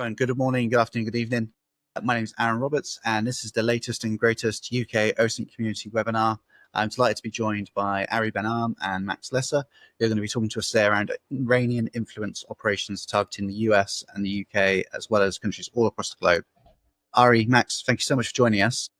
and good morning, good afternoon, good evening. My name is Aaron Roberts, and this is the latest and greatest UK OSINT community webinar. I'm delighted to be joined by Ari Ben-Am and Max Lesser, who are going to be talking to us today around Iranian influence operations targeting the US and the UK, as well as countries all across the globe. Ari, Max, thank you so much for joining us.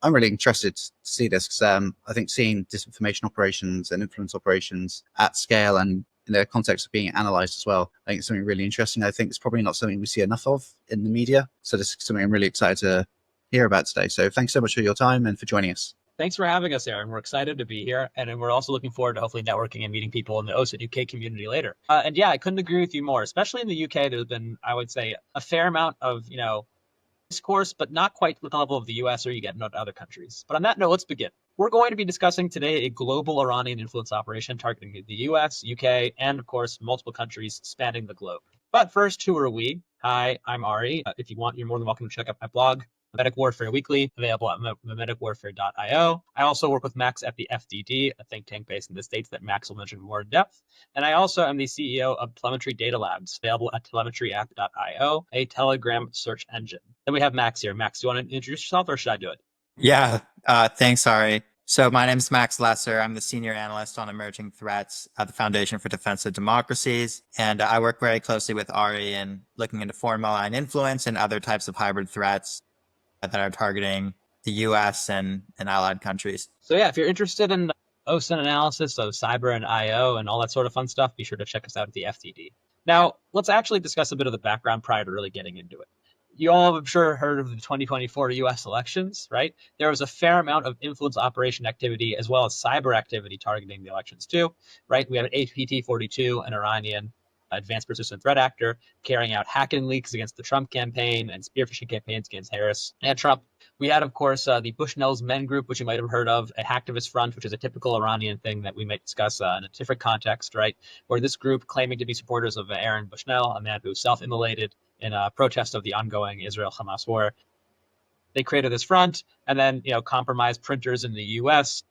I'm really interested to see this because I think seeing disinformation operations and influence operations at scale and in the context of being analyzed as well, I think it's something really interesting. I think it's probably not something we see enough of in the media. So this is something I'm really excited to hear about today. So thanks so much for your time and for joining us. Thanks for having us, Aaron. We're excited to be here, and we're also looking forward to hopefully networking and meeting people in the OSINT UK community later. And yeah, I couldn't agree with you more. Especially in the UK, there's been, I would say, a fair amount of discourse, but not quite the level of the US or you get in other countries. But on that note, let's begin. We're going to be discussing today a global Iranian influence operation targeting the US, UK, and of course, multiple countries spanning the globe. But first, who are we? Hi, I'm Ari. If you want, you're more than welcome to check out my blog, Memetic Warfare Weekly, available at memeticwarfare.io. I also work with Max at the FDD, a think tank based in the States that Max will mention more in depth. And I also am the CEO of Telemetry Data Labs, available at telemetryapp.io, a Telegram search engine. Then we have Max here. Max, do you want to introduce yourself or should I do it? Yeah, thanks, Ari. So my name is Max Lesser. I'm the senior analyst on emerging threats at the Foundation for Defense of Democracies. And I work very closely with Ari in looking into foreign malign influence and other types of hybrid threats that are targeting the US and allied countries. So yeah, if you're interested in OSINT analysis of cyber and IO and all that sort of fun stuff, be sure to check us out at the FDD. Now, let's actually discuss a bit of the background prior to really getting into it. You all have, I'm sure, heard of the 2024 US elections, right? There was a fair amount of influence operation activity as well as cyber activity targeting the elections too, right? We have an APT-42, an Iranian advanced persistent threat actor, carrying out hacking leaks against the Trump campaign and spear phishing campaigns against Harris and Trump. We had, of course, the Bushnell's Men Group, which you might have heard of, a hacktivist front, which is a typical Iranian thing that we might discuss in a different context, right? Where this group, claiming to be supporters of Aaron Bushnell, a man who self-immolated in a protest of the ongoing Israel-Hamas war, they created this front and then, compromised printers in the U.S.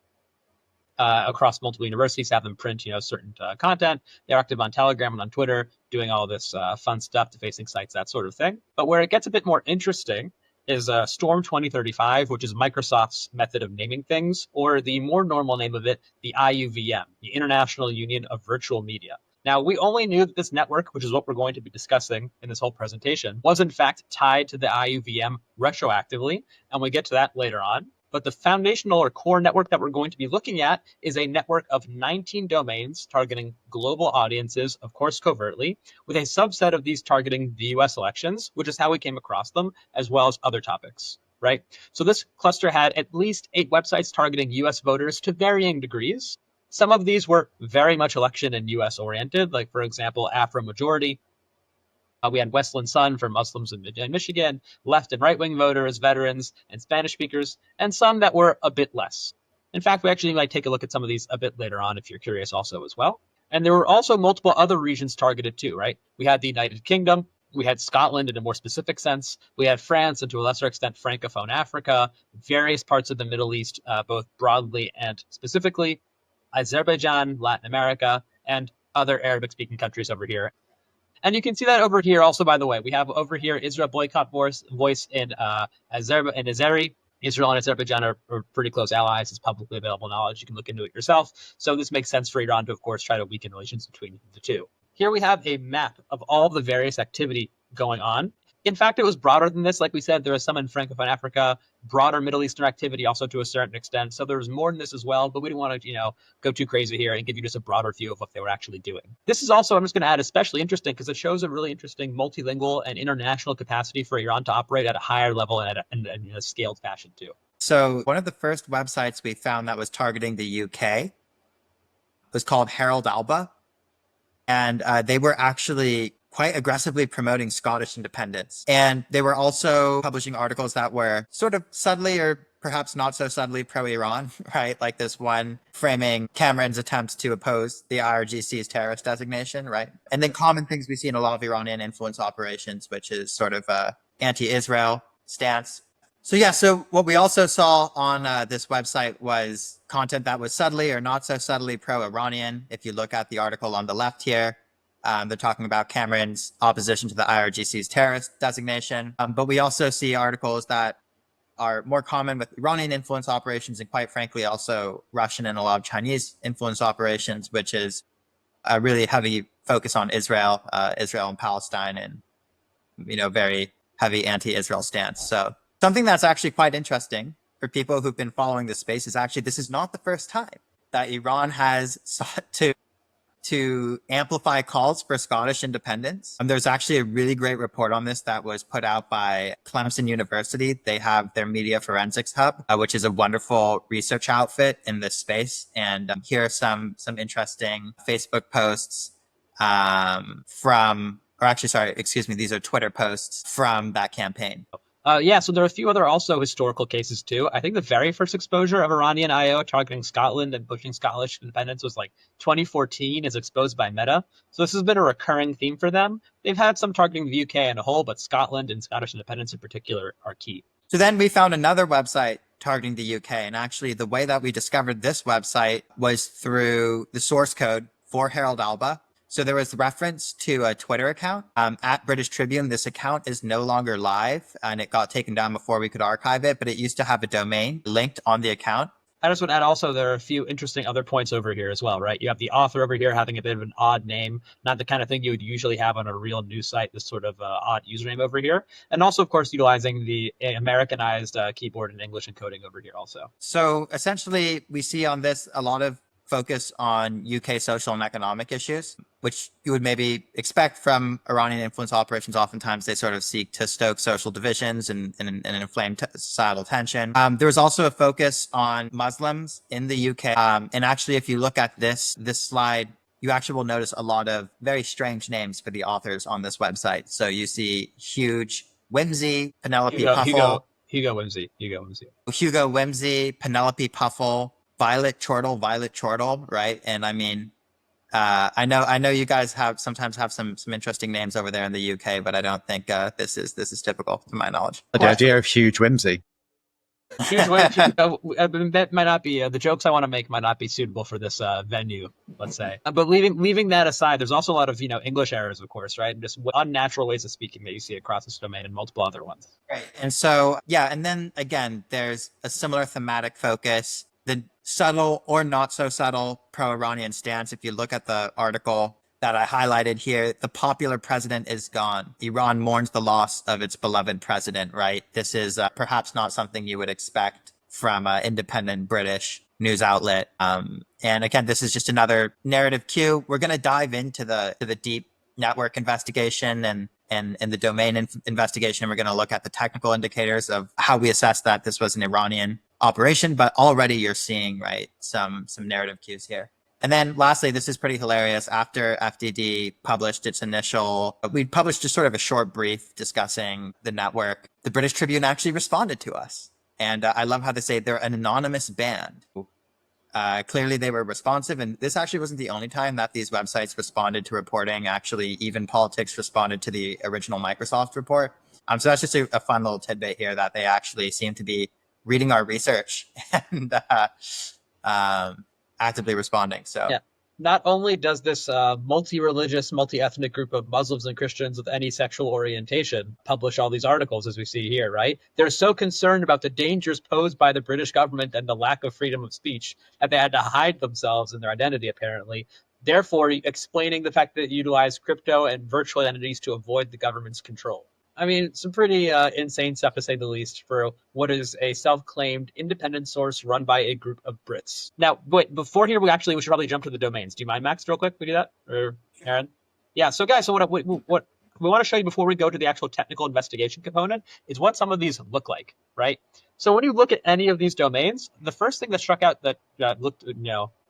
Across multiple universities, have them print, certain content. They're active on Telegram and on Twitter, doing all this fun stuff, defacing sites, that sort of thing. But where it gets a bit more interesting is Storm 2035, which is Microsoft's method of naming things, or the more normal name of it, the IUVM, the International Union of Virtual Media. Now, we only knew that this network, which is what we're going to be discussing in this whole presentation, was in fact tied to the IUVM retroactively, and we'll get to that later on. But the foundational or core network that we're going to be looking at is a network of 19 domains targeting global audiences, of course, covertly, with a subset of these targeting the US elections, which is how we came across them, as well as other topics, right? So this cluster had at least 8 websites targeting US voters to varying degrees. Some of these were very much election and US oriented, like, for example, Afro Majority. We had Westland Sun for Muslims in Michigan, left and right-wing voters, veterans, and Spanish speakers, and some that were a bit less. In fact, we actually might take a look at some of these a bit later on if you're curious also as well. And there were also multiple other regions targeted too, right? We had the United Kingdom, we had Scotland in a more specific sense, we had France, and to a lesser extent, Francophone Africa, various parts of the Middle East, both broadly and specifically, Azerbaijan, Latin America, and other Arabic-speaking countries over here. And you can see that over here also, by the way. We have over here Israel boycott voice in Azeri. Israel and Azerbaijan are pretty close allies. It's publicly available knowledge. You can look into it yourself. So this makes sense for Iran to, of course, try to weaken relations between the two. Here we have a map of all the various activity going on. In fact, it was broader than this. Like we said, there was some in Francophone Africa, broader Middle Eastern activity also to a certain extent. So there was more than this as well, but we didn't want to, go too crazy here and give you just a broader view of what they were actually doing. This is also, I'm just going to add, especially interesting because it shows a really interesting multilingual and international capacity for Iran to operate at a higher level and in a scaled fashion too. So one of the first websites we found that was targeting the UK was called HaroldAlba. And they were actually quite aggressively promoting Scottish independence. And they were also publishing articles that were sort of subtly or perhaps not so subtly pro-Iran, right? Like this one framing Cameron's attempts to oppose the IRGC's terrorist designation, right? And then common things we see in a lot of Iranian influence operations, which is sort of a anti-Israel stance. So what we also saw on this website was content that was subtly or not so subtly pro-Iranian. If you look at the article on the left here, They're talking about Cameron's opposition to the IRGC's terrorist designation. But we also see articles that are more common with Iranian influence operations and, quite frankly, also Russian and a lot of Chinese influence operations, which is a really heavy focus on Israel and Palestine, and, very heavy anti-Israel stance. So something that's actually quite interesting for people who've been following this space is actually this is not the first time that Iran has sought to amplify calls for Scottish independence. There's actually a really great report on this that was put out by Clemson University. They have their Media Forensics Hub, which is a wonderful research outfit in this space. And here are some interesting Facebook posts these are Twitter posts from that campaign. So there are a few other also historical cases too. I think the very first exposure of Iranian IO targeting Scotland and pushing Scottish independence was like 2014, as exposed by Meta. So this has been a recurring theme for them. They've had some targeting the UK as a whole, but Scotland and Scottish independence in particular are key. So then we found another website targeting the UK. And actually the way that we discovered this website was through the source code for HaroldAlba. So there was reference to a Twitter account at British Tribune. This account is no longer live, and it got taken down before we could archive it, but it used to have a domain linked on the account. I just would add also there are a few interesting other points over here as well, right? You have the author over here having a bit of an odd name, not the kind of thing you would usually have on a real news site, this sort of odd username over here. And also, of course, utilizing the Americanized keyboard and English encoding over here also. So essentially, we see on this a lot of focus on UK social and economic issues, which you would maybe expect from Iranian influence operations. Oftentimes, they sort of seek to stoke social divisions and inflame societal tension. There was also a focus on Muslims in the UK. And actually, if you look at this slide, you actually will notice a lot of very strange names for the authors on this website. So you see Huge Whimsy, Penelope Puffle. Hugo Whimsy, Penelope Puffle, Violet Chortle, right? And I mean, I know you guys sometimes have some interesting names over there in the UK, but I don't think this is typical to my knowledge. The idea of Huge Whimsy. That might not be the jokes I want to make might not be suitable for this venue, let's say. But leaving that aside, there's also a lot of English errors, of course, right? And just unnatural ways of speaking that you see across this domain and multiple other ones. Right. And so and then again, there's a similar thematic focus. The subtle or not so subtle pro-Iranian stance. If you look at the article that I highlighted here, the popular president is gone. Iran mourns the loss of its beloved president, right? This is perhaps not something you would expect from an independent British news outlet. And again, this is just another narrative cue. We're going to dive into the deep network investigation and the domain investigation. We're going to look at the technical indicators of how we assess that this was an Iranian operation, but already you're seeing, right, some narrative cues here. And then lastly, this is pretty hilarious. After FDD published its we published just sort of a short brief discussing the network. The British Tribune actually responded to us. And I love how they say they're an anonymous band. Clearly they were responsive. And this actually wasn't the only time that these websites responded to reporting. Actually, Even Politics responded to the original Microsoft report. So that's just a fun little tidbit here that they actually seem to be reading our research and actively responding. So yeah. Not only does this multi-religious, multi-ethnic group of Muslims and Christians with any sexual orientation publish all these articles, as we see here, right? They're so concerned about the dangers posed by the British government and the lack of freedom of speech that they had to hide themselves and their identity, apparently. Therefore, explaining the fact that they utilize crypto and virtual identities to avoid the government's control. I mean, some pretty insane stuff, to say the least, for what is a self-claimed independent source run by a group of Brits. Now, wait, before here, we should probably jump to the domains. Do you mind, Max, real quick? We do that? Or Aaron? Yeah, so guys, so what we want to show you before we go to the actual technical investigation component is what some of these look like, right? So when you look at any of these domains, the first thing that struck out that looked,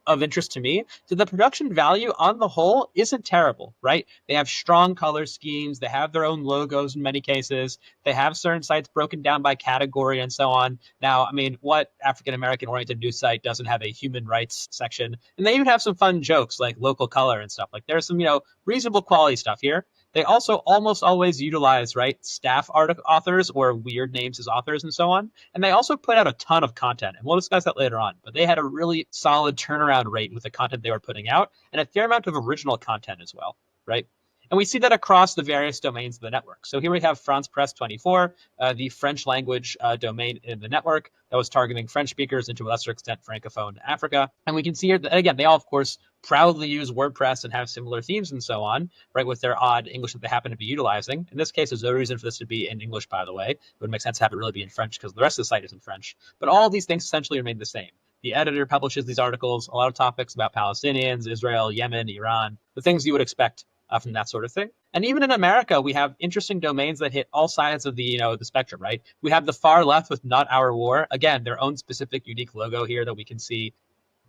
of interest to me, so the production value on the whole isn't terrible, right? They have strong color schemes. They have their own logos in many cases. They have certain sites broken down by category and so on. Now, I mean, what African-American oriented news site doesn't have a human rights section? And they even have some fun jokes like local color and stuff. Like there's some, reasonable quality stuff here. They also almost always utilize, right, staff authors or weird names as authors and so on. And they also put out a ton of content. And we'll discuss that later on. But they had a really solid turnaround rate with the content they were putting out and a fair amount of original content as well. right? And we see that across the various domains of the network. So here we have France Press 24, the French language domain in the network that was targeting French speakers and to a lesser extent Francophone Africa. And we can see here that, again, they all, of course, proudly use WordPress and have similar themes and so on, right, with their odd English that they happen to be utilizing. In this case, there's no reason for this to be in English, by the way. It would make sense to have it really be in French because the rest of the site is in French. But all of these things essentially remain the same. The editor publishes these articles, a lot of topics about Palestinians, Israel, Yemen, Iran, the things you would expect from that sort of thing. And even in America, we have interesting domains that hit all sides of the spectrum, right? We have the far left with Not Our War. Again, their own specific unique logo here that we can see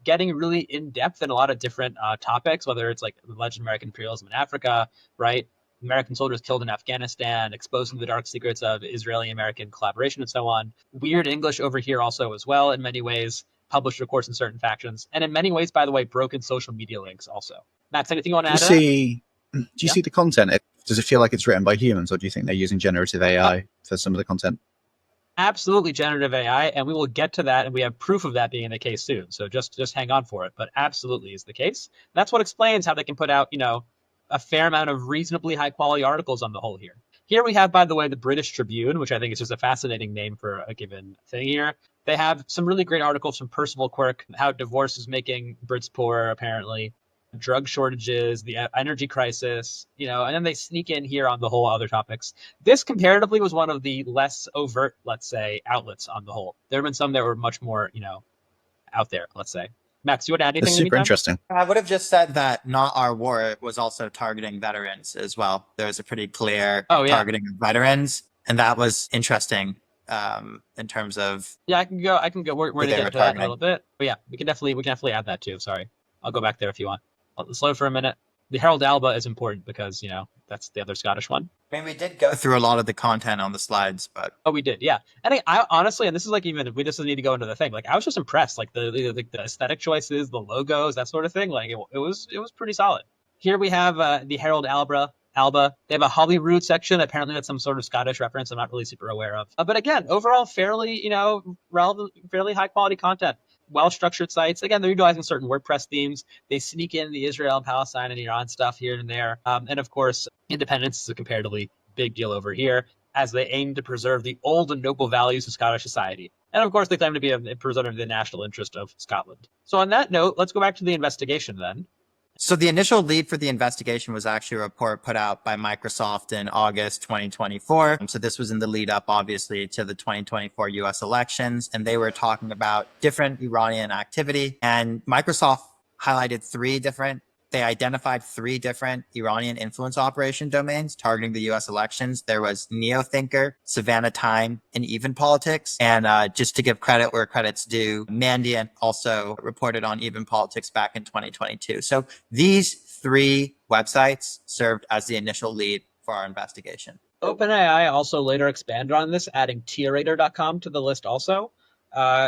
getting really in depth in a lot of different topics, whether it's like alleged American imperialism in Africa, right? American soldiers killed in Afghanistan, exposing the dark secrets of Israeli-American collaboration and so on. Weird English over here also as well in many ways, published, of course, in certain factions. And in many ways, by the way, broken social media links also. Max, anything you want to add to that? Do you see the content? Does it feel like it's written by humans, or do you think they're using generative AI for some of the content? Absolutely generative AI, and we will get to that, and we have proof of that being the case soon. So just hang on for it, but absolutely is the case. That's what explains how they can put out, a fair amount of reasonably high quality articles on the whole here. Here we have, by the way, the British Tribune, which I think is just a fascinating name for a given thing here. They have some really great articles from Percival Quirk, how divorce is making Brits poor, apparently. Drug shortages, the energy crisis, and then they sneak in here on the whole other topics. This comparatively was one of the less overt, let's say, outlets on the whole. There have been some that were much more, out there, let's say. Max, you want to add anything? That's super interesting. I would have just said that Not Our War was also targeting veterans as well. There's a pretty clear targeting of veterans, and that was interesting in terms of I can go. We're going to get into that in a little bit, but yeah, we can definitely add that too. Sorry, I'll go back there if you want. I'll slow for a minute. The HaroldAlba is important because, that's the other Scottish one. I mean, we did go through a lot of the content on the slides, but... Oh, we did, yeah. And I honestly, and this is like even, we just need to go into the thing. Like, I was just impressed. Like, the aesthetic choices, the logos, that sort of thing. Like, it was pretty solid. Here we have the HaroldAlba. They have a Holyrood section. Apparently that's some sort of Scottish reference I'm not really super aware of. But again, overall, fairly, relevant, fairly high quality content. Well-structured sites. Again, they're utilizing certain WordPress themes. They sneak in the Israel and Palestine and Iran stuff here and there. And of course, independence is a comparatively big deal over here as they aim to preserve the old and noble values of Scottish society. And of course, they claim to be a preserver of the national interest of Scotland. So on that note, let's go back to the investigation then. So the initial lead for the investigation was actually a report put out by Microsoft in August 2024. So this was in the lead up, obviously, to the 2024 US elections. And they were talking about different Iranian activity. And Microsoft they identified three different Iranian influence operation domains targeting the US elections. There was NeoThinker, Savannah Time, and Even Politics. And just to give credit where credit's due, Mandiant also reported on Even Politics back in 2022. So these three websites served as the initial lead for our investigation. OpenAI also later expanded on this, adding tierator.com to the list also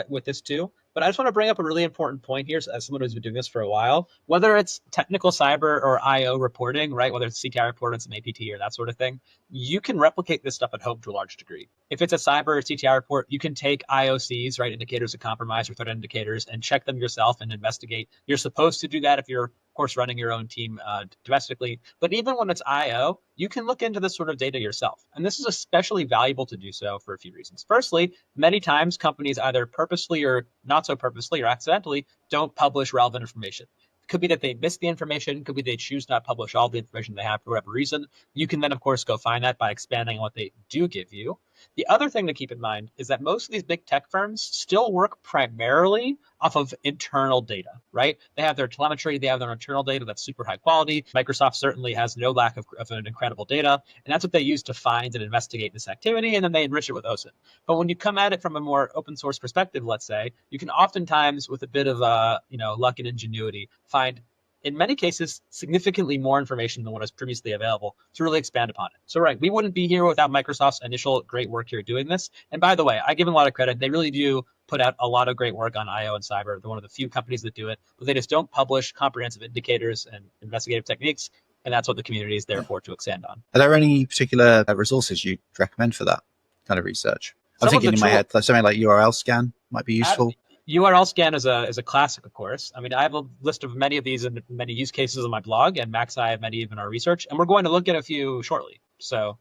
with this too. But I just want to bring up a really important point here as someone who's been doing this for a while. Whether it's technical cyber or IO reporting, right? Whether it's CTI reporting, some APT or that sort of thing, you can replicate this stuff at home to a large degree. If it's a cyber or CTI report, you can take IOCs, right? Indicators of compromise or threat indicators, and check them yourself and investigate. You're supposed to do that if you're, of course, running your own team domestically. But even when it's IO, you can look into this sort of data yourself. And this is especially valuable to do so for a few reasons. Firstly, many times companies either purposely or not so purposely or accidentally don't publish relevant information. It could be that they missed the information. Could be they choose not to publish all the information they have for whatever reason. You can then, of course, go find that by expanding on what they do give you. The other thing to keep in mind is that most of these big tech firms still work primarily off of internal data, right? They have their telemetry, they have their internal data that's super high quality. Microsoft certainly has no lack of an incredible data, and that's what they use to find and investigate this activity, and then they enrich it with OSINT. But when you come at it from a more open source perspective, let's say, you can oftentimes, with a bit of luck and ingenuity, find in many cases, significantly more information than what is previously available to really expand upon it. So, right, we wouldn't be here without Microsoft's initial great work here doing this. And by the way, I give them a lot of credit. They really do put out a lot of great work on IO and cyber. They're one of the few companies that do it, but they just don't publish comprehensive indicators and investigative techniques. And that's what the community is there for, to expand on. Are there any particular resources you'd recommend for that kind of research? I'm thinking in my head, something like URL scan might be useful. URL scan is a classic, of course. I mean, I have a list of many of these and many use cases on my blog, and Max and I have many in our research, and we're going to look at a few shortly. So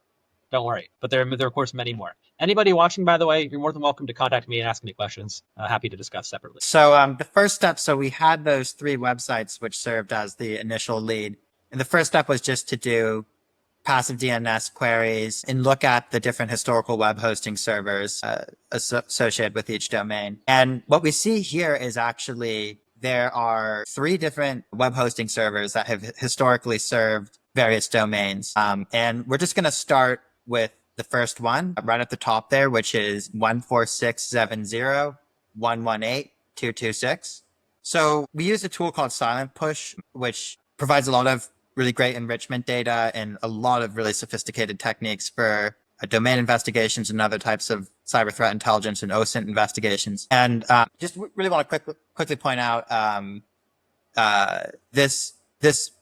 don't worry. But there are, of course, many more. Anybody watching, by the way, you're more than welcome to contact me and ask me questions. Happy to discuss separately. So the first step, so we had those 3 websites which served as the initial lead. And the first step was just to do passive DNS queries and look at the different historical web hosting servers associated with each domain. And what we see here is actually there are 3 different web hosting servers that have historically served various domains. And we're just going to start with the first one right at the top there, which is 14670.118.226. So we use a tool called Silent Push, which provides a lot of really great enrichment data and a lot of really sophisticated techniques for domain investigations and other types of cyber threat intelligence and OSINT investigations. And just really want to quickly point out this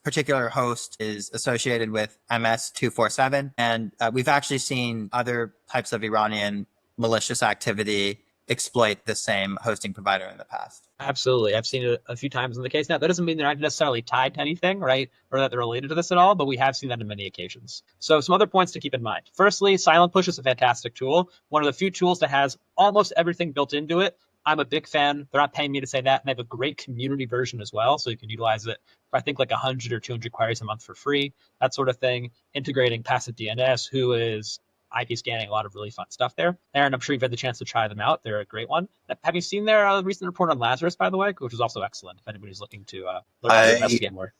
particular host is associated with MS-247, and we've actually seen other types of Iranian malicious activity exploit the same hosting provider in the past. Absolutely. I've seen it a few times in the case. Now, that doesn't mean they're not necessarily tied to anything, right? Or that they're related to this at all, but we have seen that in many occasions. So some other points to keep in mind. Firstly, Silent Push is a fantastic tool. One of the few tools that has almost everything built into it. I'm a big fan. They're not paying me to say that. And they have a great community version as well. So you can utilize it for, I think, like 100 or 200 queries a month for free, that sort of thing. Integrating passive DNS, who is IP scanning, a lot of really fun stuff there. Aaron, I'm sure you've had the chance to try them out. They're a great one. Have you seen their recent report on Lazarus, by the way, which is also excellent if anybody's looking to investigate more?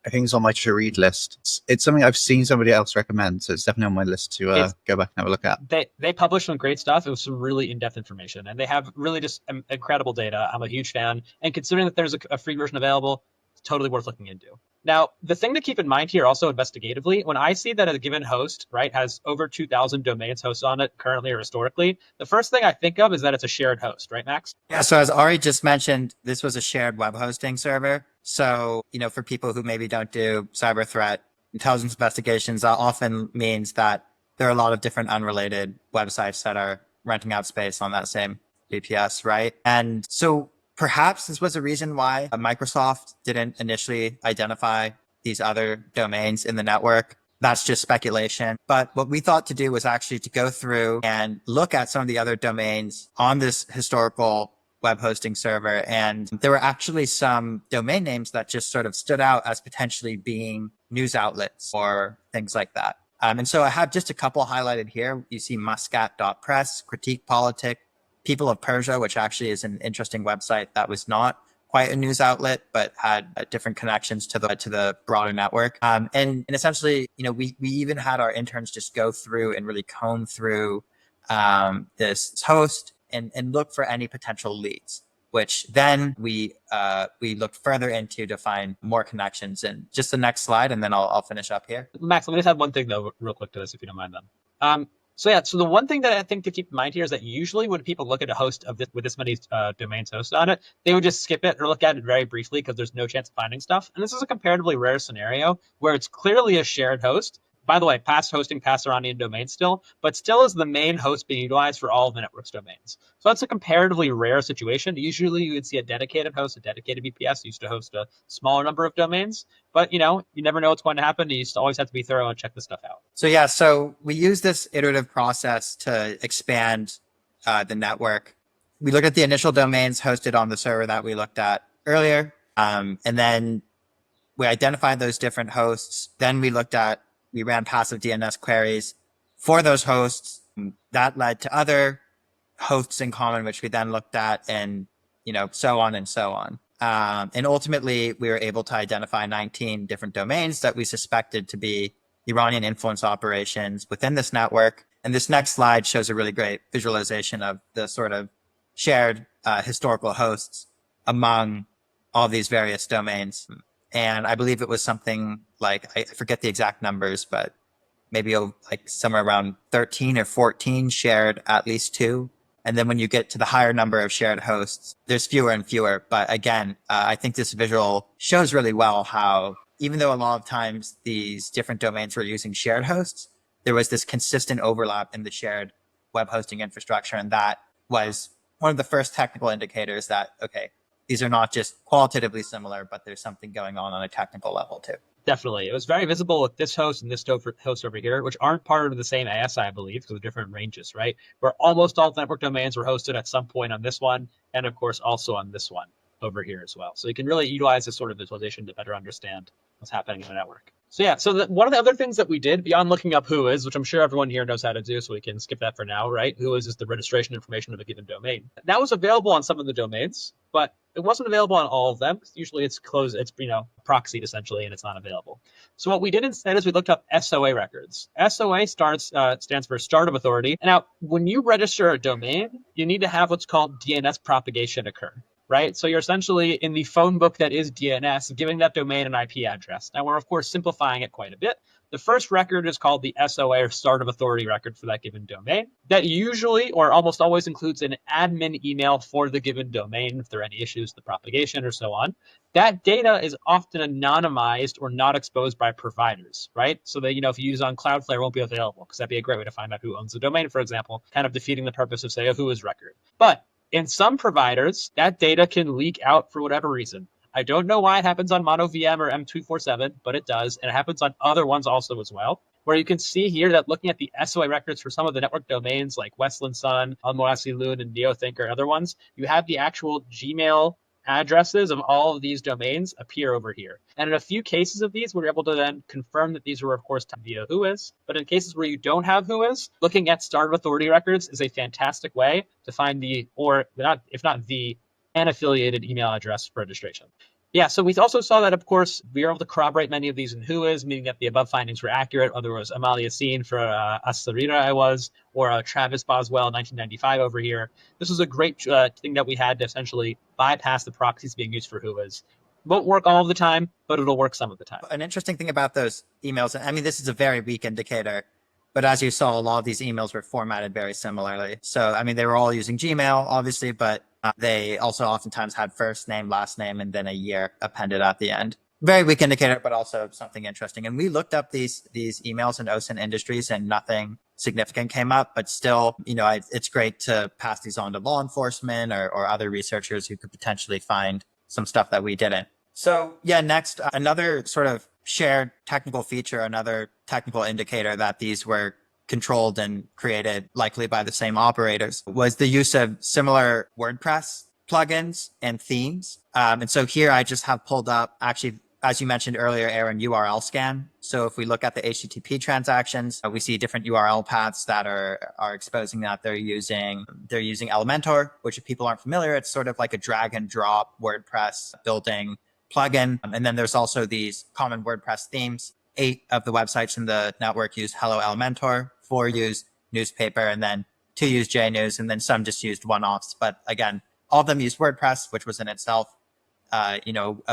I think it's on my to-read list. It's something I've seen somebody else recommend, so it's definitely on my list to go back and have a look at. They publish some great stuff. It was some really in-depth information, and they have really just incredible data. I'm a huge fan, and considering that there's a free version available, it's totally worth looking into. Now, the thing to keep in mind here also investigatively, when I see that a given host, right, has over 2,000 domains hosted on it currently or historically, the first thing I think of is that it's a shared host, right, Max? Yeah, so as Ari just mentioned, this was a shared web hosting server. So, for people who maybe don't do cyber threat intelligence investigations, that often means that there are a lot of different unrelated websites that are renting out space on that same VPS, right? And so perhaps this was a reason why Microsoft didn't initially identify these other domains in the network. That's just speculation. But what we thought to do was actually to go through and look at some of the other domains on this historical web hosting server. And there were actually some domain names that just sort of stood out as potentially being news outlets or things like that. And so I have just a couple highlighted here. You see muscat.press, Critique Politic, People of Persia, which actually is an interesting website that was not quite a news outlet, but had different connections to the broader network. And essentially, we even had our interns just go through and really comb through this host and look for any potential leads, which then we looked further into to find more connections. And just the next slide, and then I'll finish up here. Max, let me just add one thing though, real quick to this, if you don't mind then. So the one thing that I think to keep in mind here is that usually when people look at a host of this with this many domains hosted on it, they would just skip it or look at it very briefly because there's no chance of finding stuff. And this is a comparatively rare scenario where it's clearly a shared host. By the way, past hosting, past Iranian domain still, but still is the main host being utilized for all of the network's domains. So that's a comparatively rare situation. Usually you would see a dedicated host, a dedicated VPS used to host a smaller number of domains, but you never know what's going to happen. You just always have to be thorough and check this stuff out. So we use this iterative process to expand the network. We look at the initial domains hosted on the server that we looked at earlier, and then we identified those different hosts. Then we ran passive DNS queries for those hosts. That led to other hosts in common, which we then looked at, and so on and so on. And ultimately, we were able to identify 19 different domains that we suspected to be Iranian influence operations within this network. And this next slide shows a really great visualization of the sort of shared historical hosts among all these various domains. And I believe it was something like, I forget the exact numbers, but maybe like somewhere around 13 or 14 shared at least 2. And then when you get to the higher number of shared hosts, there's fewer and fewer. But again, I think this visual shows really well how, even though a lot of times these different domains were using shared hosts, there was this consistent overlap in the shared web hosting infrastructure. And that was one of the first technical indicators that, okay, these are not just qualitatively similar, but there's something going on a technical level too. Definitely. It was very visible with this host and this host over here, which aren't part of the same ASI, I believe, because of different ranges, right? Where almost all network domains were hosted at some point on this one, and of course also on this one over here as well. So you can really utilize this sort of visualization to better understand what's happening in the network. So yeah, so one of the other things that we did beyond looking up who is, which I'm sure everyone here knows how to do, so we can skip that for now, right? Who is the registration information of a given domain. That was available on some of the domains, but it wasn't available on all of them. Usually it's closed, it's proxied essentially, and it's not available. So what we did instead is we looked up SOA records. SOA stands for Start of Authority. Now, when you register a domain, you need to have what's called DNS propagation occur. Right? So you're essentially in the phone book that is DNS, giving that domain an IP address. Now, we're, of course, simplifying it quite a bit. The first record is called the SOA, or Start of Authority record, for that given domain. That usually or almost always includes an admin email for the given domain if there are any issues with the propagation or so on. That data is often anonymized or not exposed by providers, right? So that, if you use on Cloudflare, it won't be available, because that'd be a great way to find out who owns the domain, for example, kind of defeating the purpose of, say, a who is record. But in some providers, that data can leak out for whatever reason. I don't know why it happens on MonoVM or M247, but it does. And it happens on other ones also as well, where you can see here that looking at the SOA records for some of the network domains like Westland Sun, Almohaddi Loon, and Neothink or other ones, you have the actual Gmail addresses of all of these domains appear over here. And in a few cases of these, we're able to then confirm that these were, of course, via whois. But in cases where you don't have whois, looking at Start of Authority records is a fantastic way to find if not the, unaffiliated email address for registration. Yeah, so we also saw that, of course, we were able to corroborate many of these in whois, meaning that the above findings were accurate. Whether it was Amal Yassin for Asarira or Travis Boswell 1995 over here. This was a great thing that we had to essentially bypass the proxies being used for whois. Won't work all of the time, but it'll work some of the time. An interesting thing about those emails, I mean, this is a very weak indicator, but as you saw, a lot of these emails were formatted very similarly. So, I mean, they were all using Gmail, obviously, but they also oftentimes had first name, last name, and then a year appended at the end. Very weak indicator, but also something interesting. And we looked up these emails in OSINT Industries and nothing significant came up, but still, it's great to pass these on to law enforcement or other researchers who could potentially find some stuff that we didn't. So yeah, next, another sort of shared technical feature, another technical indicator that these were controlled and created likely by the same operators was the use of similar WordPress plugins and themes. And so here I just have pulled up, actually, as you mentioned earlier, Aaron, URL scan. So if we look at the HTTP transactions, we see different URL paths that are exposing that they're using Elementor, which if people aren't familiar, it's sort of like a drag and drop WordPress building plugin. And then there's also these common WordPress themes. 8 of the websites in the network use Hello Elementor, 4 use Newspaper, and then 2 use JNews, and then some just used one-offs. But again, all of them use WordPress, which was in itself, a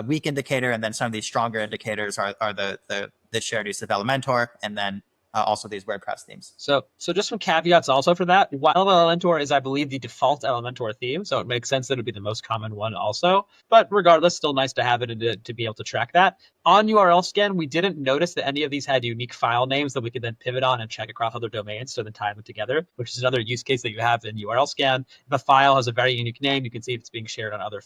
weak indicator. And then some of these stronger indicators are the shared use of Elementor, and then also these WordPress themes. So just some caveats also for that. While Elementor is, I believe, the default Elementor theme, so it makes sense that it would be the most common one also. But regardless, still nice to have it and to be able to track that. On URL scan, we didn't notice that any of these had unique file names that we could then pivot on and check across other domains to then tie them together, which is another use case that you have in URL scan. If a file has a very unique name, you can see if it's being shared on other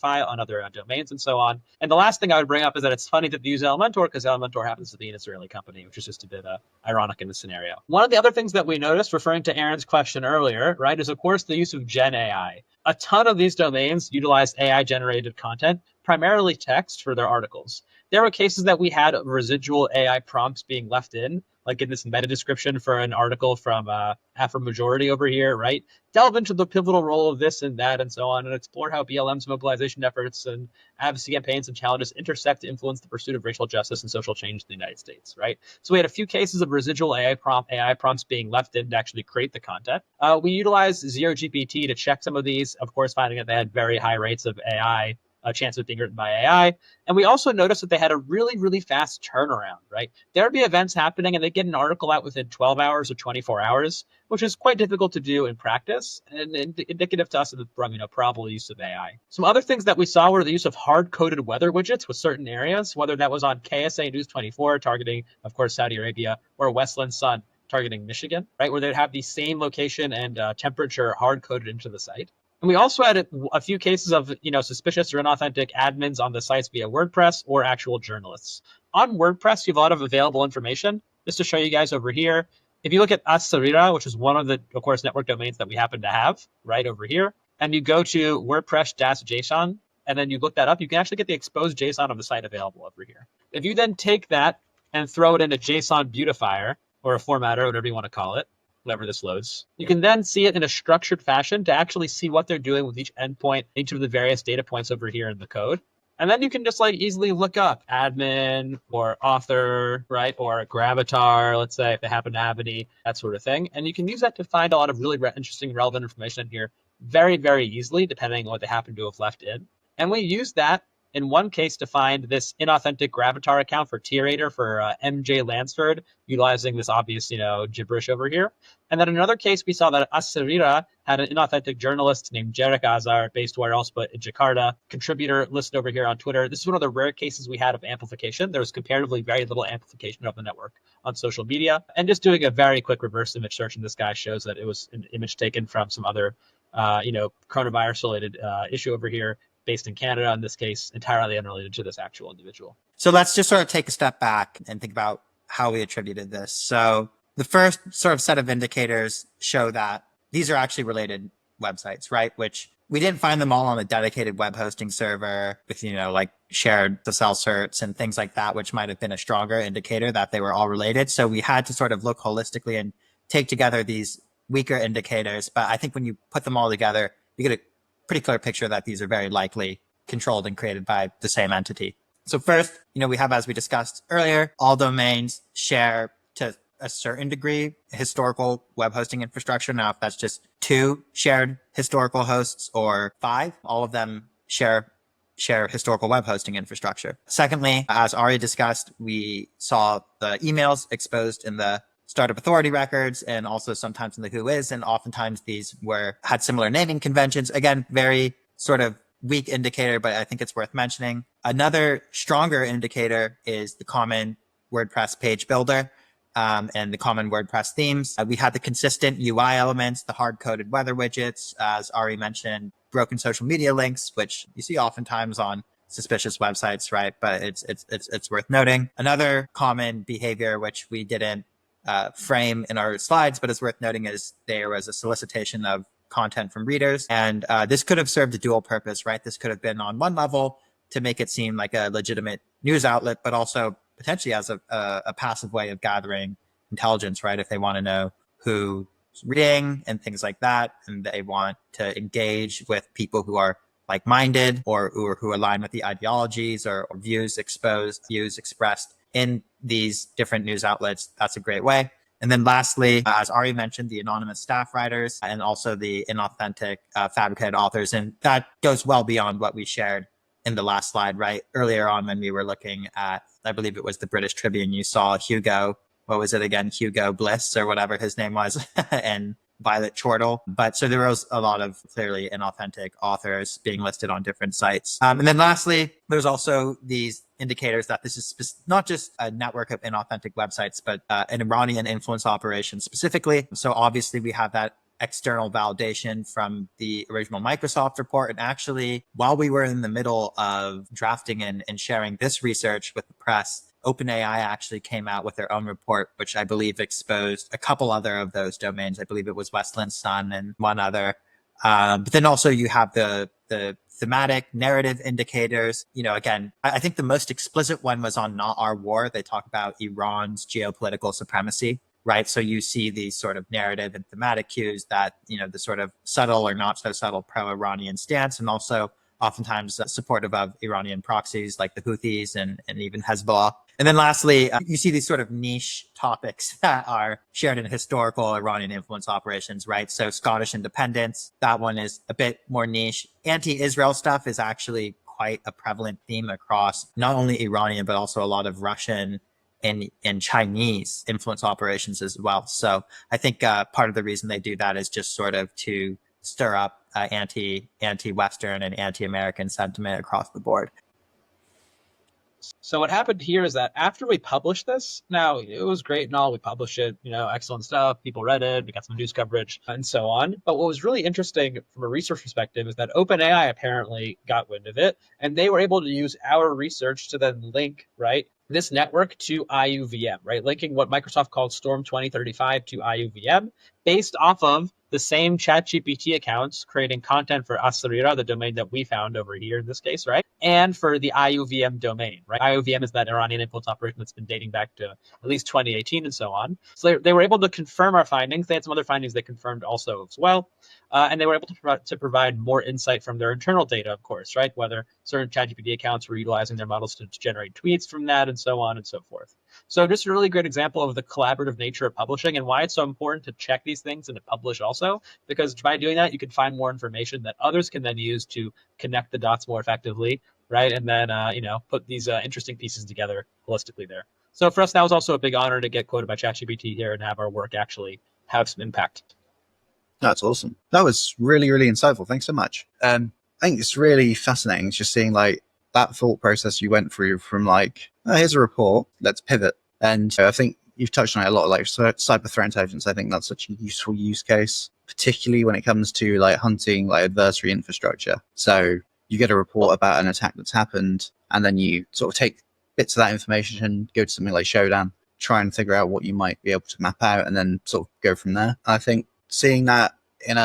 domains and so on. And the last thing I would bring up is that it's funny that they use Elementor because Elementor happens to be an Israeli company, which is just a bit ironic in this scenario. One of the other things that we noticed, referring to Aaron's question earlier, right, is of course the use of Gen AI. A ton of these domains utilize AI-generated content, primarily text, for their articles. There were cases that we had residual AI prompts being left in, like in this meta description for an article from Afro-Majority over here, right? Delve into the pivotal role of this and that and so on, and explore how BLM's mobilization efforts and advocacy campaigns and challenges intersect to influence the pursuit of racial justice and social change in the United States, right? So we had a few cases of residual AI prompts being left in to actually create the content. We utilized ZeroGPT to check some of these, of course, finding that they had very high rates of AI, a chance of being written by AI. And we also noticed that they had a really, really fast turnaround, right? There would be events happening and they get an article out within 12 hours or 24 hours, which is quite difficult to do in practice and indicative to us of the probable use of AI. Some other things that we saw were the use of hard-coded weather widgets with certain areas, whether that was on KSA News 24 targeting, of course, Saudi Arabia, or Westland Sun targeting Michigan, right? Where they'd have the same location and temperature hard-coded into the site. And we also had a few cases of, suspicious or inauthentic admins on the sites via WordPress or actual journalists. On WordPress, you have a lot of available information. Just to show you guys over here, if you look at Asarira, which is one of the, of course, network domains that we happen to have right over here, and you go to WordPress-JSON, and then you look that up, you can actually get the exposed JSON of the site available over here. If you then take that and throw it into JSON beautifier, or a formatter, whatever you want to call it, whenever this loads, you can then see it in a structured fashion to actually see what they're doing with each endpoint, each of the various data points over here in the code. And then you can just easily look up admin or author, right? Or gravatar, let's say, if they happen to have any, that sort of thing. And you can use that to find a lot of really interesting, relevant information in here very, very easily, depending on what they happen to have left in. And we use that in one case to find this inauthentic gravatar account for Tirator for MJ Lansford, utilizing this obvious, gibberish over here. And then in another case, we saw that Asarira had an inauthentic journalist named Jarek Azar, based where else but in Jakarta, contributor listed over here on Twitter. This is one of the rare cases we had of amplification. There was comparatively very little amplification of the network on social media. And just doing a very quick reverse image search in this guy shows that it was an image taken from some other, coronavirus-related issue over here, based in Canada, in this case, entirely unrelated to this actual individual. So let's just sort of take a step back and think about how we attributed this. So the first sort of set of indicators show that these are actually related websites, right? Which we didn't find them all on a dedicated web hosting server with, shared SSL certs and things like that, which might have been a stronger indicator that they were all related. So we had to sort of look holistically and take together these weaker indicators. But I think when you put them all together, you get a pretty clear picture that these are very likely controlled and created by the same entity. So first, we have, as we discussed earlier, all domains share to a certain degree historical web hosting infrastructure. Now, if that's just 2 shared historical hosts or 5, all of them share historical web hosting infrastructure. Secondly, as Ari discussed, we saw the emails exposed in the startup authority records and also sometimes in the whois, and oftentimes these had similar naming conventions. Again, very sort of weak indicator, but I think it's worth mentioning. Another stronger indicator is the common WordPress page builder and the common WordPress themes. We had the consistent UI elements, the hard-coded weather widgets, as Ari mentioned, broken social media links, which you see oftentimes on suspicious websites, right? But it's worth noting. Another common behavior, which we didn't frame in our slides, but it's worth noting, is there was a solicitation of content from readers. And this could have served a dual purpose, right? This could have been on one level to make it seem like a legitimate news outlet, but also potentially as a passive way of gathering intelligence, right? If they want to know who's reading and things like that, and they want to engage with people who are like-minded or who align with the ideologies or views expressed in these different news outlets, that's a great way. And then lastly, as Ari mentioned, the anonymous staff writers and also the inauthentic fabricated authors. And that goes well beyond what we shared in the last slide, right? Earlier on when we were looking at, I believe it was the British Tribune, you saw Hugo, what was it again? Hugo Bliss or whatever his name was, and Violet Chortle. But so there was a lot of clearly inauthentic authors being listed on different sites. And then lastly, there's also these indicators that this is not just a network of inauthentic websites, but an Iranian influence operation specifically. So obviously we have that external validation from the original Microsoft report. And actually, while we were in the middle of drafting and sharing this research with the press, OpenAI actually came out with their own report, which I believe exposed a couple other of those domains. I believe it was Westland Sun and one other. But then also you have the thematic narrative indicators. Again, I think the most explicit one was on Not Our War. They talk about Iran's geopolitical supremacy, right? So you see these sort of narrative and thematic cues that, the sort of subtle or not so subtle pro-Iranian stance, and also oftentimes supportive of Iranian proxies like the Houthis and even Hezbollah. And then lastly, you see these sort of niche topics that are shared in historical Iranian influence operations, right? So Scottish independence, that one is a bit more niche. Anti-Israel stuff is actually quite a prevalent theme across not only Iranian, but also a lot of Russian and Chinese influence operations as well. So I think part of the reason they do that is just sort of to stir up anti-Western and anti-American sentiment across the board. So what happened here is that after we published this, now it was great and all, we published it, excellent stuff, people read it, we got some news coverage and so on. But what was really interesting from a research perspective is that OpenAI apparently got wind of it, and they were able to use our research to then link, right, this network to IUVM, right? Linking what Microsoft called Storm 2035 to IUVM based off of the same ChatGPT accounts creating content for Asarira, the domain that we found over here in this case, right? And for the IUVM domain, right? IUVM is that Iranian influence operation that's been dating back to at least 2018 and so on. So they were able to confirm our findings. They had some other findings they confirmed also as well. And they were able to provide more insight from their internal data, of course, right? Whether certain ChatGPT accounts were utilizing their models to generate tweets from that and so on and so forth. So just a really great example of the collaborative nature of publishing and why it's so important to check these things and to publish also, because by doing that, you can find more information that others can then use to connect the dots more effectively, right? And then, put these interesting pieces together holistically there. So for us, that was also a big honor to get quoted by ChatGPT here and have our work actually have some impact. That's awesome. That was really, really insightful. Thanks so much. I think it's really fascinating just seeing like that thought process you went through from like, oh, here's a report, let's pivot. And I think you've touched on it a lot, like cyber threat intelligence. I think that's such a useful use case, particularly when it comes to like hunting like adversary infrastructure. So you get a report about an attack that's happened, and then you sort of take bits of that information and go to something like Shodan, try and figure out what you might be able to map out, and then sort of go from there. I think seeing that in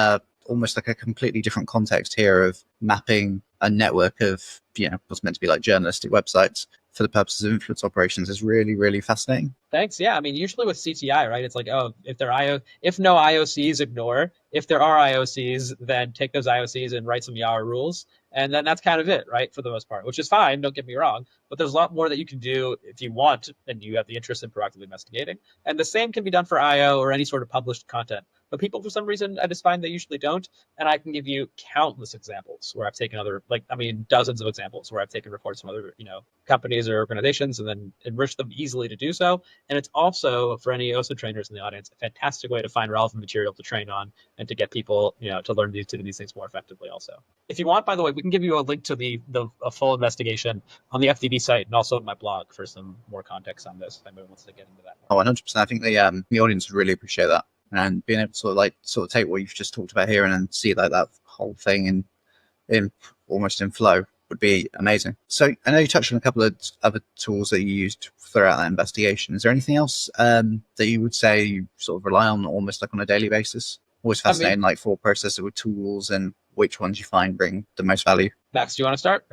almost like a completely different context here of mapping a network of, what's meant to be like journalistic websites for the purposes of influence operations is really, really fascinating. Thanks. Yeah. I mean, usually with CTI, right, it's like, oh, if no IOCs, ignore. If there are IOCs, then take those IOCs and write some Yara rules. And then that's kind of it, right, for the most part, which is fine. Don't get me wrong. But there's a lot more that you can do if you want and you have the interest in proactively investigating. And the same can be done for IO or any sort of published content. But people, for some reason, I just find they usually don't. And I can give you countless examples where I've taken dozens of examples where I've taken reports from other, companies or organizations and then enriched them easily to do so. And it's also, for any OSINT trainers in the audience, a fantastic way to find relevant material to train on and to get people, to learn to do these things more effectively also. If you want, by the way, we can give you a link to a full investigation on the FDD site and also on my blog for some more context on this if anybody wants to get into that. Oh, 100%. I think the audience would really appreciate that. And being able to sort of take what you've just talked about here and then see like that whole thing in almost in flow would be amazing. So I know you touched on a couple of other tools that you used throughout that investigation. Is there anything else that you would say you sort of rely on almost like on a daily basis? Always fascinating, like thought process with tools and which ones you find bring the most value. Max, do you want to start?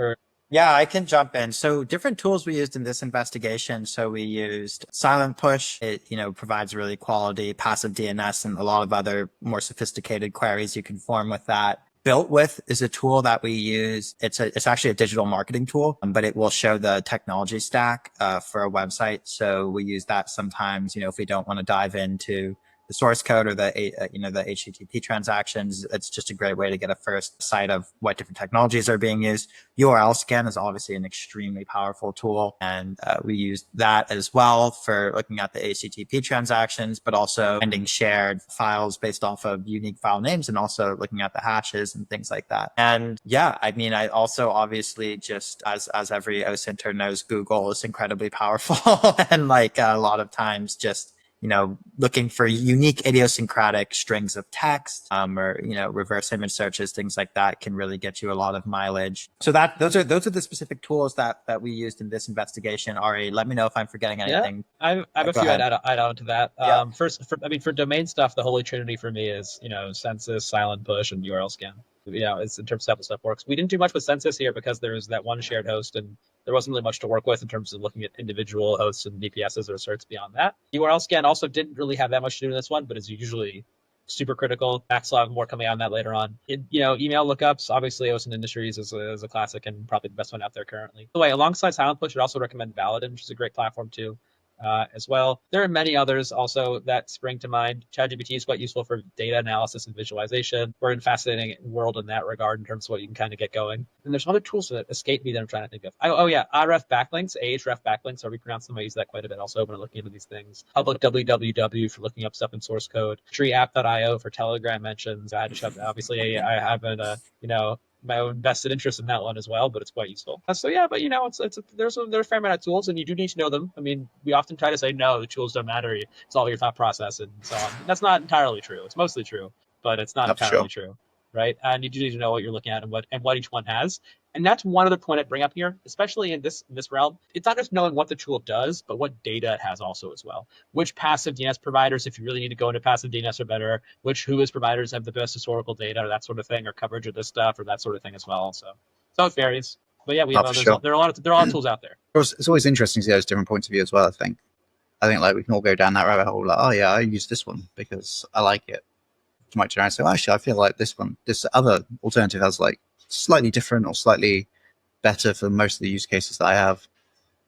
Yeah, I can jump in. So different tools we used in this investigation. So we used Silent Push. It, provides really quality passive DNS and a lot of other more sophisticated queries you can form with that. Built With is a tool that we use. It's actually a digital marketing tool, but it will show the technology stack for a website. So we use that sometimes, if we don't want to dive into the source code or the HTTP transactions. It's just a great way to get a first sight of what different technologies are being used. URL scan is obviously an extremely powerful tool, and we use that as well for looking at the HTTP transactions, but also finding shared files based off of unique file names and also looking at the hashes and things like that. And yeah, I mean, I also obviously just as every OSINTer knows, Google is incredibly powerful and like a lot of times just looking for unique idiosyncratic strings of text, or, reverse image searches, things like that can really get you a lot of mileage. So those are the specific tools that we used in this investigation. Ari, let me know if I'm forgetting anything. Yeah, I have a few I'd add on to that. Yeah. First, for domain stuff, the holy trinity for me is, Census, Silent Push, and URL scan. It's in terms of how stuff works. We didn't do much with Census here because there was that one shared host and there wasn't really much to work with in terms of looking at individual hosts and VPSs or certs beyond that. URL scan also didn't really have that much to do in this one, but is usually super critical. Backlog, more coming on that later on. Email lookups, obviously OSINT Industries is a classic and probably the best one out there currently. By the way, alongside Silent Push, I'd also recommend Validin, which is a great platform too. As well. There are many others also that spring to mind. ChatGPT is quite useful for data analysis and visualization. We're in a fascinating world in that regard in terms of what you can kind of get going. And there's other tools that escape me that I'm trying to think of. Ahref backlinks, Ahref backlinks, or we pronounce them. I use that quite a bit also when I'm looking into these things. Public www for looking up stuff in source code. TreeApp.io for Telegram mentions. I had to shove, obviously, I have my own vested interest in that one as well, but it's quite useful. So yeah, but there's a fair amount of tools, and you do need to know them. I mean, we often try to say no, the tools don't matter. It's all your thought process and so on. That's not entirely true. It's mostly true, but it's not That's entirely sure. true, right? And you do need to know what you're looking at and what each one has. And that's one other point I'd bring up here, especially in this realm. It's not just knowing what the tool does, but what data it has also as well. Which passive DNS providers, if you really need to go into passive DNS, are better. Which WHOIS providers have the best historical data, or that sort of thing, or coverage of this stuff, or that sort of thing as well. So it varies. But yeah, For sure. there are a lot of tools out there. Of course, it's always interesting to see those different points of view as well. I think like we can all go down that rabbit hole. Like, oh yeah, I use this one because I like it. You might turn around and say, well, actually, I feel like this other alternative has like slightly different or slightly better for most of the use cases that I have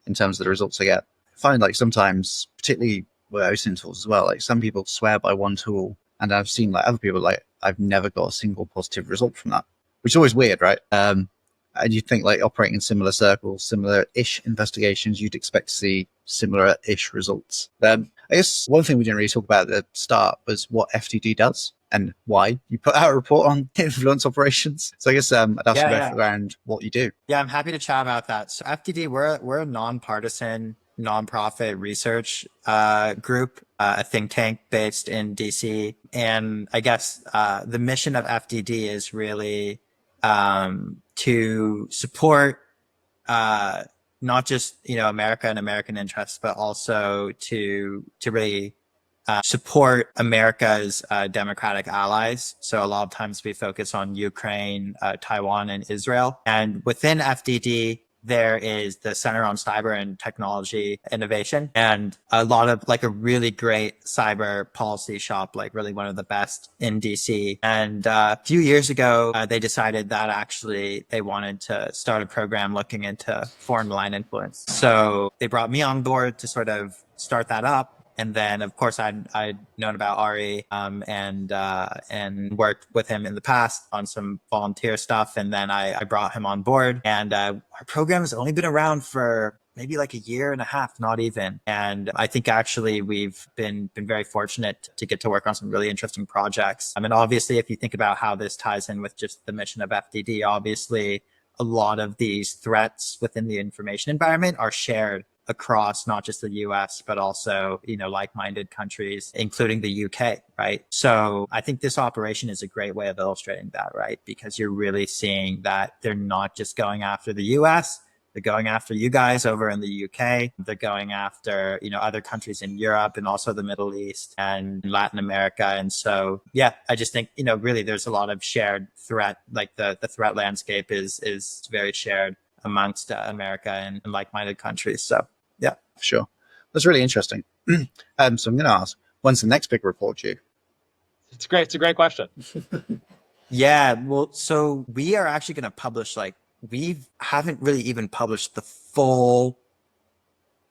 in terms of the results I get. I find like sometimes, particularly with OSINT tools as well, like some people swear by one tool, and I've seen like other people like I've never got a single positive result from that, which is always weird, right? And you'd think like operating in similar circles, similar-ish investigations, you'd expect to see similar-ish results. I guess one thing we didn't really talk about at the start was what FTD does and why you put out a report on influence operations. So I guess I'd ask you both around what you do. Yeah, I'm happy to chat about that. So FTD, we're a nonpartisan, nonprofit research group, a think tank based in DC. And I guess the mission of FTD is really to support not just America and American interests, but also to really support America's democratic allies. So a lot of times we focus on Ukraine, Taiwan, and Israel. And within FDD, there is the Center on Cyber and Technology Innovation, and a lot of like a really great cyber policy shop, like really one of the best in DC. And a few years ago, they decided that actually they wanted to start a program looking into foreign malign influence. So they brought me on board to sort of start that up. And then, of course, I'd known about Ari and worked with him in the past on some volunteer stuff. And then I brought him on board. And our program has only been around for maybe like a year and a half, not even. And I think actually we've been very fortunate to get to work on some really interesting projects. I mean, obviously, if you think about how this ties in with just the mission of FDD, obviously, a lot of these threats within the information environment are shared across not just the US, but also, like-minded countries, including the UK, right? So I think this operation is a great way of illustrating that, right? Because you're really seeing that they're not just going after the US, they're going after you guys over in the UK. They're going after, other countries in Europe and also the Middle East and Latin America. And so, yeah, I just think, really there's a lot of shared threat, like the threat landscape is very shared amongst America and like-minded countries. So, yeah. Sure. That's really interesting. So I'm going to ask, when's the next big report due? It's great. It's a great question. Yeah. Well, so we are actually going to publish, we haven't really even published the full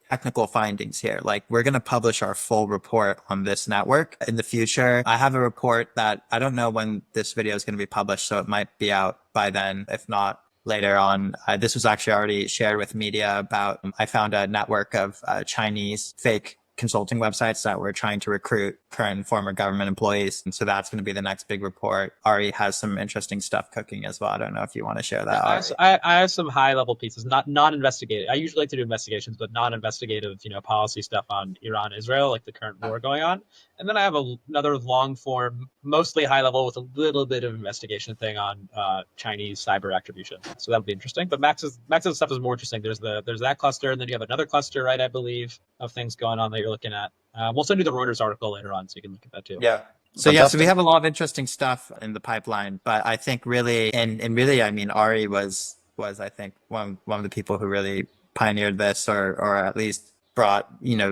technical findings here. Like, we're going to publish our full report on this network in the future. I have a report that I don't know when this video is going to be published, so it might be out by then, if not later on. This was actually already shared with media about, I found a network of Chinese fake consulting websites that were trying to recruit current and former government employees. And so that's going to be the next big report. Ari has some interesting stuff cooking as well. I don't know if you want to share that. I have some high level pieces, not investigative. I usually like to do investigations, but non-investigative, policy stuff on Iran, Israel, like the current war going on. And then I have another long form, mostly high level with a little bit of investigation thing on Chinese cyber attribution. So that'll be interesting. But Max's stuff is more interesting. There's that cluster, and then you have another cluster, right? I believe, of things going on that you're looking at. We'll send you the Reuters article later on, so you can look at that too. Yeah. So so we have a lot of interesting stuff in the pipeline, but I think really, and really, I mean, Ari was I think one of the people who really pioneered this, or at least brought,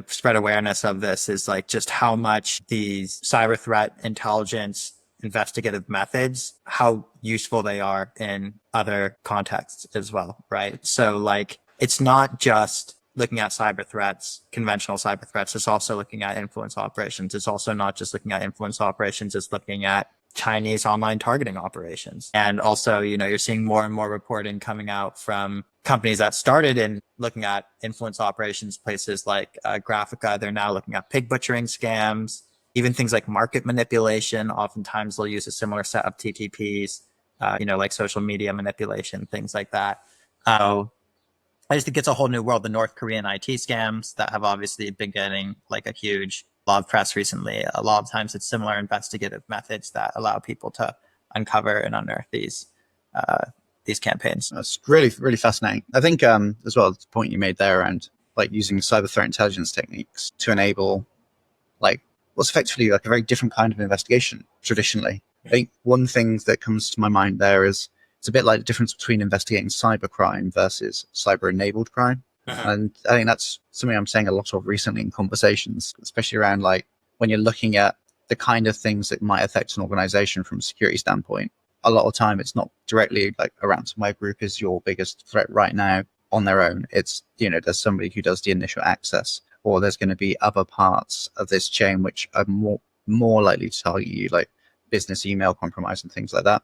spread awareness of this, is like just how much these cyber threat intelligence investigative methods, how useful they are in other contexts as well, right? So like, it's not just looking at cyber threats, conventional cyber threats. It's also looking at influence operations. It's also not just looking at influence operations. It's looking at Chinese online targeting operations. And also, you're seeing more and more reporting coming out from companies that started in looking at influence operations, places like Graphica. They're now looking at pig butchering scams, even things like market manipulation. Oftentimes they'll use a similar set of TTPs like social media manipulation, things like that. I just think it's a whole new world. The North Korean IT scams that have obviously been getting like a huge lot of press recently. A lot of times it's similar investigative methods that allow people to uncover and unearth these campaigns. That's really, really fascinating. I think as well, the point you made there around like using cyber threat intelligence techniques to enable like what's effectively like a very different kind of investigation traditionally. I think one thing that comes to my mind there is it's a bit like the difference between investigating cybercrime versus cyber-enabled crime. And I think that's something I'm saying a lot of recently in conversations, especially around like when you're looking at the kind of things that might affect an organization from a security standpoint. A lot of time, it's not directly like a ransomware group is your biggest threat right now on their own. It's, there's somebody who does the initial access, or there's going to be other parts of this chain which are more likely to target you, like business email compromise and things like that.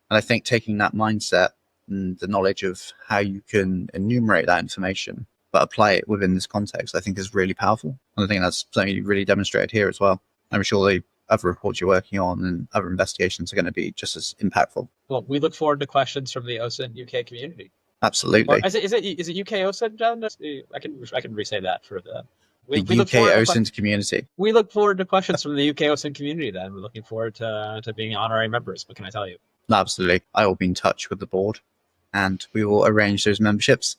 And I think taking that mindset and the knowledge of how you can enumerate that information, but apply it within this context, I think is really powerful. And I think that's something you really demonstrated here as well. I'm sure the other reports you're working on and other investigations are going to be just as impactful. Well, we look forward to questions from the OSINT UK community. Absolutely. Or is it UK OSINT, John? I can re-say that for the... The UK OSINT community. We look forward to questions from the UK OSINT community then. We're looking forward to being honorary members. What can I tell you? Absolutely. I will be in touch with the board and we will arrange those memberships.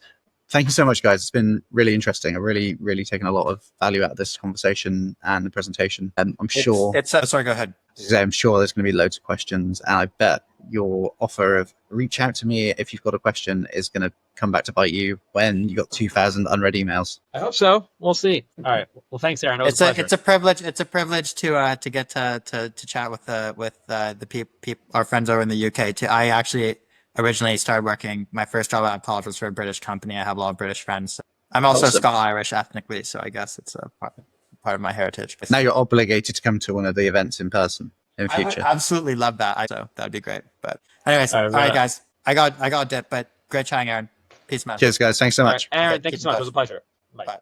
Thank you so much, guys. It's been really interesting. I've really, really taken a lot of value out of this conversation and the presentation. I'm sure... Sorry, go ahead. I'm sure there's going to be loads of questions, and I bet your offer of reach out to me if you've got a question is going to come back to bite you when you got 2,000 unread emails. I hope so. We'll see. All right. Well, thanks, Aaron. It's a privilege. It's a privilege to get to chat with the people, our friends over in the UK. I actually originally started working. My first job out of college was for a British company. I have a lot of British friends. I'm also Scotch-Irish ethnically, so I guess it's a part of my heritage. Now you're obligated to come to one of the events in person in the future. I absolutely love that. So that'd be great. But anyways, all right, guys. I got a dip, but great chatting, Aaron. Peace, man. Cheers, guys. Thanks so much. Aaron, thank you so much. It was a pleasure. Bye.